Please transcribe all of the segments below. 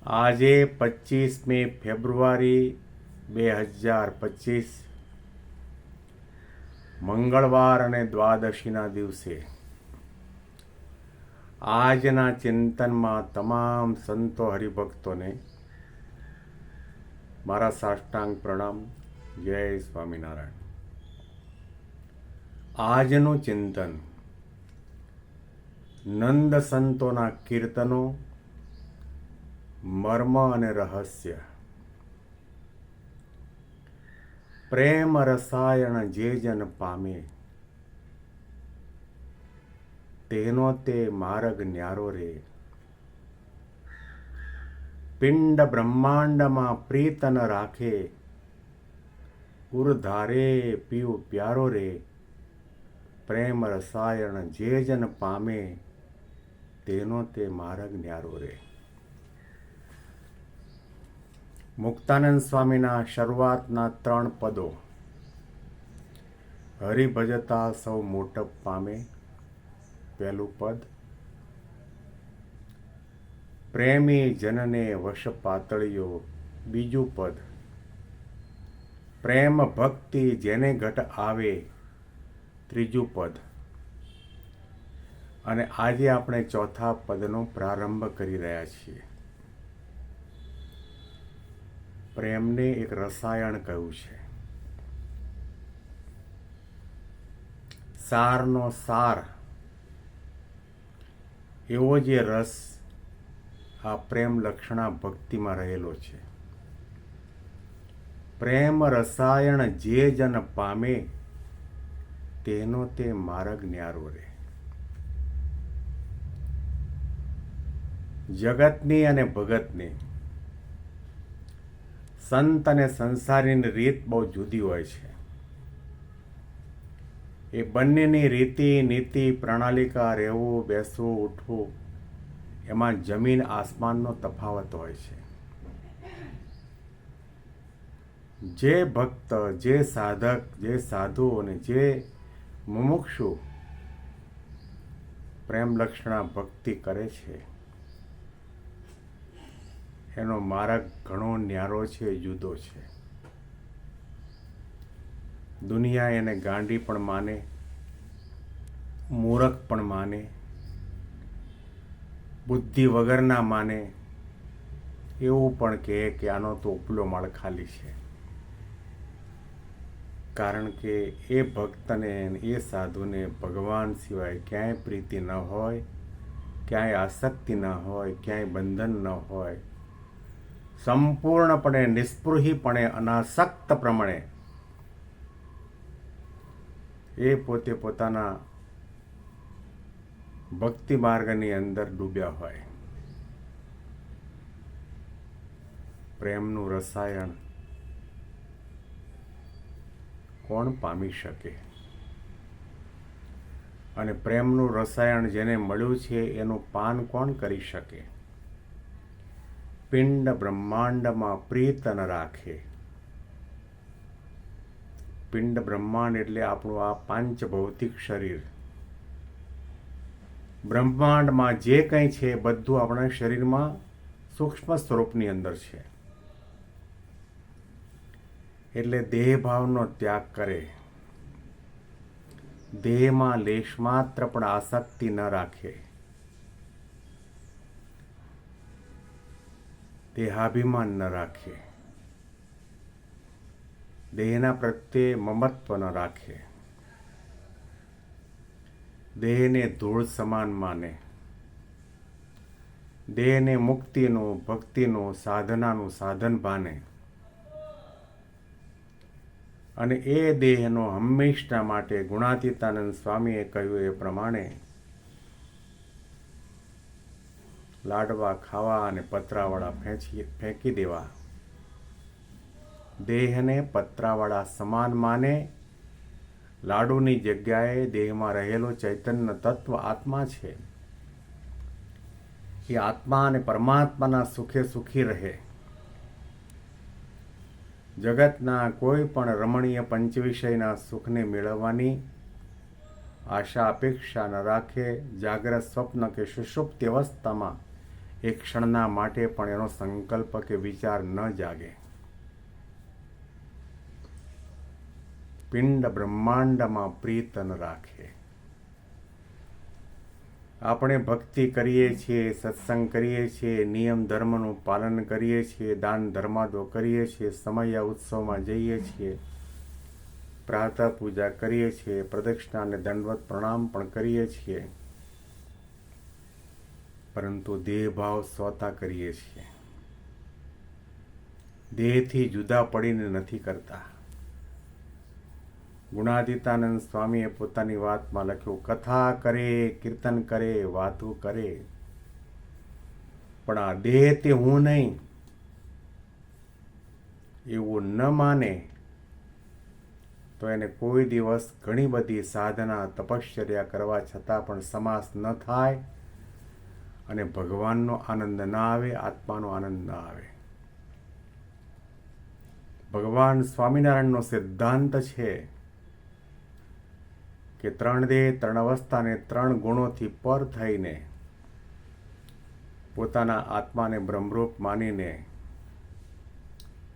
આજે 25મી ફેબ્રુઆરી 2025 મંગળવાર અને દ્વાદશીના દિવસે આજના ચિંતનમાં તમામ સંતો હરિભક્તોને મારા સાષ્ટાંગ પ્રણામ. જય સ્વામિનારાયણ. આજનું ચિંતન નંદ સંતોના કીર્તનો, મર્મ અને રહસ્ય. પ્રેમ રસાયણ જે જન પામે, તેનો તે માર્ગ ન્યારો રે. પિંડ બ્રહ્માંડમાં પ્રીત ન રાખે, ઉરધારે પીવું પ્યારો રે. પ્રેમ રસાયણ જે જન પામે, તેનો તે માર્ગ ન્યારો રે. મુક્તાનંદ સ્વામીના શરૂઆતના 3 પદો. હરિભજતા સૌ મોટપ પામે, પહેલું પદ. પ્રેમી જનને વશ પાતળિયો, બીજું પદ. પ્રેમ ભક્તિ જેને ઘટ આવે, ત્રીજું પદ. અને આજે આપણે ચોથા પદનો પ્રારંભ કરી રહ્યા છીએ. પ્રેમને એક રસાયણ કહ્યું છે. સારનો સાર એવો જે રસ આ પ્રેમ લક્ષણા ભક્તિમાં રહેલો છે. પ્રેમ રસાયણ જે જન પામે, તેનો તે માર્ગ ન્યારો રે. જગતની અને ભગતની, સંત અને સંસારીની રીત બહુ જુદી હોય છે. એ બંનેની રીતિ નીતિ પ્રણાલિકા, રહેવું બેસવું ઉઠવું, એમાં જમીન આસમાનનો તફાવત હોય છે. જે ભક્ત, જે સાધક, જે સાધુ અને જે મુમુક્ષુ પ્રેમ લક્ષણા ભક્તિ કરે છે, એનો માર્ગ ઘણો ન્યારો છે, જુદો છે. દુનિયા એને ગાંડી પણ માને, મૂરખ પણ માને, બુદ્ધિ વગરના માને, એવું પણ કહે કે આનો તો ઉપલો માળ ખાલી છે. કારણ કે એ ભક્તને, એ સાધુને ભગવાન સિવાય ક્યાંય પ્રીતિ ન હોય, ક્યાંય આસક્તિ ન હોય, ક્યાંય બંધન ન હોય. સંપૂર્ણપણે નિસ્પૃહીપણે અનાસક્ત પ્રમાણે એ પોતે પોતાના ભક્તિ માર્ગની અંદર ડૂબ્યા હોય. પ્રેમનું રસાયણ કોણ પામી શકે? અને પ્રેમનું રસાયણ જેને મળ્યું છે એનું પાન કોણ કરી શકે? પિંડ બ્રહ્માંડમાં પ્રીત ન રાખે. પિંડ બ્રહ્માંડ એટલે આપણું આ પાંચ ભૌતિક શરીર. બ્રહ્માંડમાં જે કંઈ છે બધું આપણા શરીરમાં સૂક્ષ્મ સ્વરૂપની અંદર છે. એટલે દેહ ભાવનો ત્યાગ કરે, દેહમાં લેશ માત્ર પણ આસક્તિ ન રાખે, દેહાભિમાન ન રાખે, દેહના પ્રત્યે મમત્વ ન રાખે, દેહને ધૂળ સમાન માને, દેહને મુક્તિનું, ભક્તિનું, સાધનાનું સાધન માને, અને એ દેહનો હંમેશના માટે ગુણાતીતાનંદ સ્વામીએ કહ્યું એ પ્રમાણે લાડવા ખાવા અને પતરાવાળા ફેંકી દેવા. દેહને પતરાવાળા સમાન માને. લાડુની જગ્યાએ દેહમાં રહેલો ચૈતન્ય તત્વ આત્મા છે. એ આત્મા અને પરમાત્માના સુખે સુખી રહે. જગતના કોઈ પણ રમણીય પંચવિષયના સુખને મેળવવાની આશા અપેક્ષા ન રાખે. જાગ્રત સ્વપ્ન કે સુષુપ્તિ અવસ્થામાં એક ક્ષણના માટે પણ એનો સંકલ્પ કે વિચાર ન જાગે. પિંડ બ્રહ્માંડમાં પ્રીત ન રાખે. આપણે ભક્તિ કરીએ છીએ, સત્સંગ કરીએ છીએ, નિયમ ધર્મનું પાલન કરીએ છીએ, દાન ધર્માદો કરીએ છીએ, સમય ઉત્સવમાં જઈએ છીએ, પ્રાતઃ પૂજા કરીએ છીએ, પ્રદક્ષિણા અને દંડવત પ્રણામ પણ કરીએ છીએ, પરંતુ દેહભાવ સ્વતા કરીએ છીએ. દેહથી જુદા પડીને નથી કરતા. ગુણાતીતાનંદ સ્વામીએ પોતાની વાતમાં લખ્યું, કથા કરે, કીર્તન કરે, વાતો કરે, પણ આ દેહ તે હું નહીં એવું ન માને તો એને કોઈ દિવસ ઘણી બધી સાધના તપશ્ચર્યા કરવા છતાં પણ સમાસ ન થાય અને ભગવાનનો આનંદ ન આવે, આત્માનો આનંદ ન આવે. ભગવાન સ્વામિનારાયણનો સિદ્ધાંત છે કે 3 દેહ 3 અવસ્થાને 3 ગુણોથી પર થઈને પોતાના આત્માને બ્રહ્મરૂપ માનીને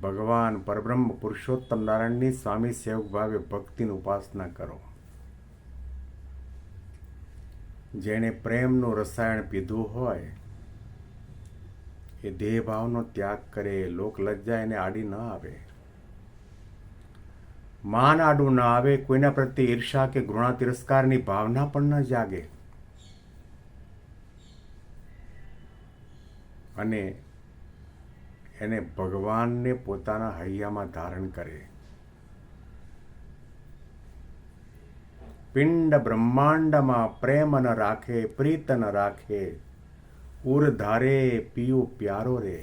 ભગવાન પરબ્રહ્મ પુરુષોત્તમ નારાયણની સ્વામી સેવક ભાવે ભક્તિની ઉપાસના કરો. જેણે પ્રેમનું રસાયણ પીધું હોય એ દેહભાવનો ત્યાગ કરે. લોક લજ્જા એને આડી ન આવે, માન આડું ન આવે, કોઈના પ્રત્યે ઈર્ષા કે ઘૃણા તિરસ્કારની ભાવના પણ ન જાગે, અને એને ભગવાનને પોતાના હૈયામાં ધારણ કરે. પિંડ બ્રહ્માંડમાં પ્રેમ ન રાખે, પ્રીત ન રાખે, ઉર ધારે પીયું પ્યારો રે.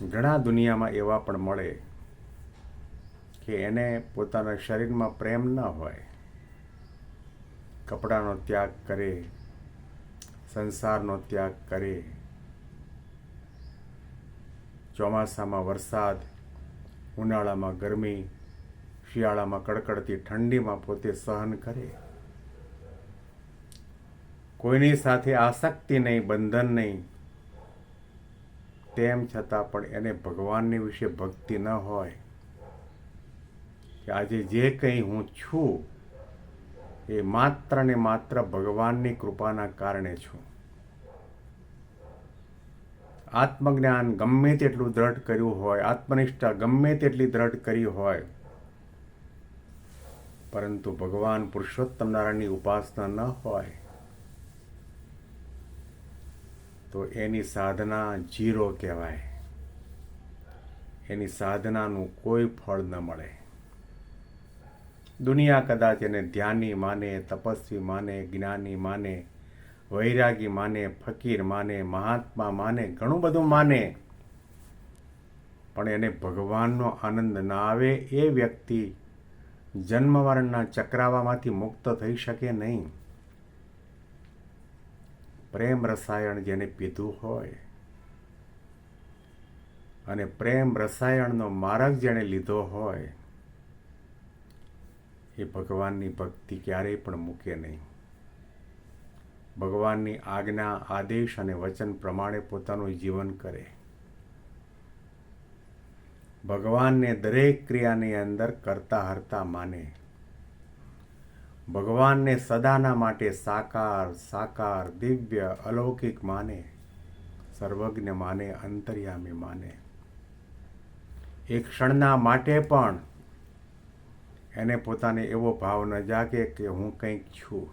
ઘણા દુનિયામાં એવા પણ મળે કે એને પોતાના શરીરમાં પ્રેમ ન હોય, કપડાનો ત્યાગ કરે, સંસારનો ત્યાગ કરે, ચોમાસામાં વરસાદ, ઉનાળામાં ગરમી, શિયાળામાં કડકડતી ઠંડીમાં પોતે સહન કરે, કોઈની સાથે આસક્તિ નહીં, બંધન નહીં, તેમ છતાં પણ એને ભગવાનની વિશે ભક્તિ ન હોય કે આજે જે કંઈ હું છું એ માત્ર ને માત્ર ભગવાનની કૃપાના કારણે છું. આત્મજ્ઞાન ગમે તેટલું દ્રઢ કર્યું હોય, આત્મનિષ્ઠા ગમે તેટલી દ્રઢ કરી હોય, પરંતુ ભગવાન પુરુષોત્તમ નારાયણની ઉપાસના ન હોય તો એની સાધના ઝીરો કહેવાય. એની સાધનાનું કોઈ ફળ ન મળે. દુનિયા કદાચ એને ધ્યાની માને, તપસ્વી માને, જ્ઞાની માને, વૈરાગી માને, ફકીર માને, મહાત્મા માને, ઘણું બધું માને, પણ એને ભગવાનનો આનંદ ના આવે એ વ્યક્તિ જન્મ મરણના ચક્રાવામાંથી મુક્ત થઈ શકે નહીં. પ્રેમ રસાયણ જેને પીધું હોય અને પ્રેમ રસાયણનો માર્ગ જેણે લીધો હોય એ ભગવાનની ભક્તિ ક્યારેય પણ મૂકે નહીં. ભગવાનની આજ્ઞા, આદેશ અને વચન પ્રમાણે પોતાનું જીવન કરે. ભગવાનને દરેક ક્રિયાની અંદર કરતા હરતા માને. ભગવાનને સદાના માટે સાકાર, સાકાર, દિવ્ય, અલૌકિક માને, સર્વજ્ઞ માને, અંતર્યામી માને. એક ક્ષણના માટે પણ એને પોતાને એવો ભાવ ન જાગે કે હું કંઈક છું.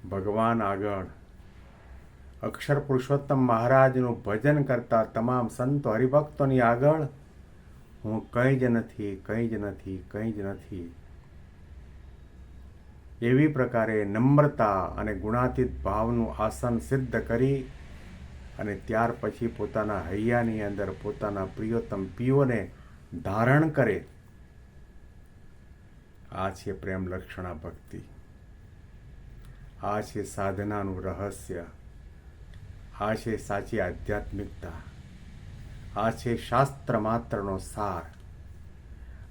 ભગવાન આગળ, અક્ષર પુરુષોત્તમ મહારાજનું ભજન કરતા તમામ સંતો હરિભક્તોની આગળ હું કંઈ જ નથી, કંઈ જ નથી, કંઈ જ નથી, એવી પ્રકારે નમ્રતા અને ગુણાતીત ભાવનું આસન સિદ્ધ કરી અને ત્યાર પછી પોતાના હૈયાની અંદર પોતાના પ્રિયોતમ પીઓને ધારણ કરે. આ છે પ્રેમ લક્ષણા ભક્તિ. આ છે સાધનાનું રહસ્ય. આ છે સાચી આધ્યાત્મિકતા. આ છે શાસ્ત્ર માત્રનો સાર.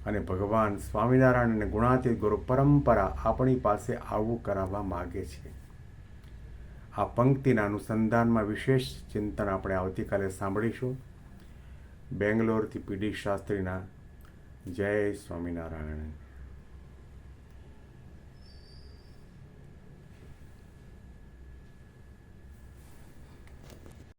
અને ભગવાન સ્વામિનારાયણ અને ગુણાતીત ગુરુ પરંપરા આપણી પાસે આવું કરાવવા માગે છે. આ પંક્તિના અનુસંધાનમાં વિશેષ ચિંતન આપણે આવતીકાલે સાંભળીશું. બેંગ્લોરથી પીડી શાસ્ત્રીના. જય સ્વામિનારાયણ.